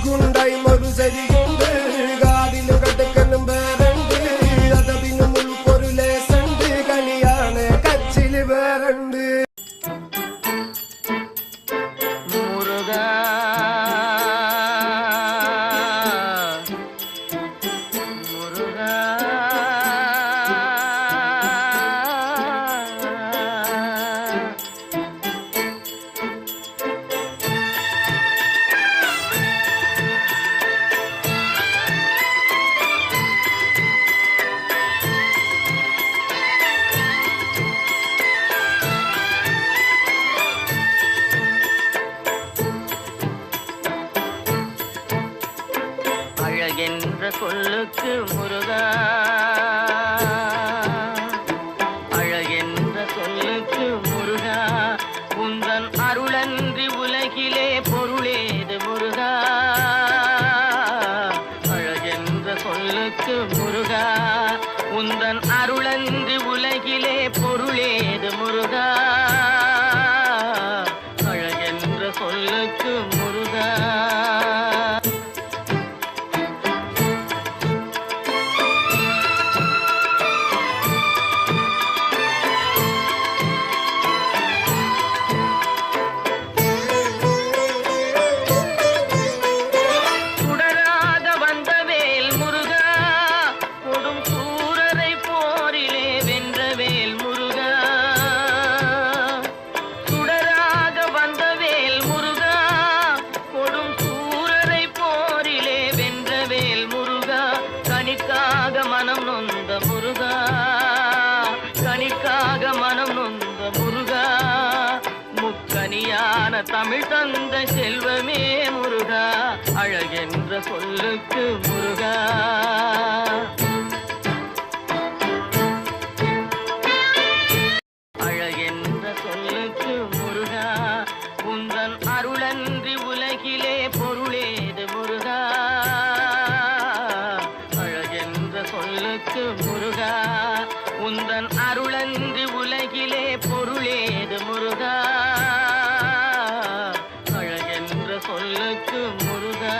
குண்டாய் மறுசரி கொண்டு காதிலும் கட்டுக்கணும் பேரண்டு அதபினும் உள் பொருளே சண்டு கனியான கச்சிலு பேரண்டு முருகா முருகா அழகென்ற சொல்லுக்கு முருகா அழகென்ற சொல்லுக்கு முருகா உந்தன் அருளன்றி உலகிலே பொருளேது முருகா அழகென்ற சொல்லுக்கு முருகா உந்தன் அருளன்றி உலகிலே பொருளேது முருகா அழகென்ற சொல்லுக்கு முருகா கனிக்காக மனம் நொந்த முருகா கனிக்காக மனம் நொந்த முருகா முக்கனியான தமிழ் தந்த செல்வமே முருகா அழகென்ற சொல்லுக்கு முருகா அழகென்ற சொல்லுக்கு முருகா உந்தன் அருளன்றி உலகிலே பொருளேது முருகா சொல்லுக்கு முருகா உந்தன் அருளன்றி உலகிலே பொருளேது முருகா அழகென்ற சொல்லுக்கு முருகா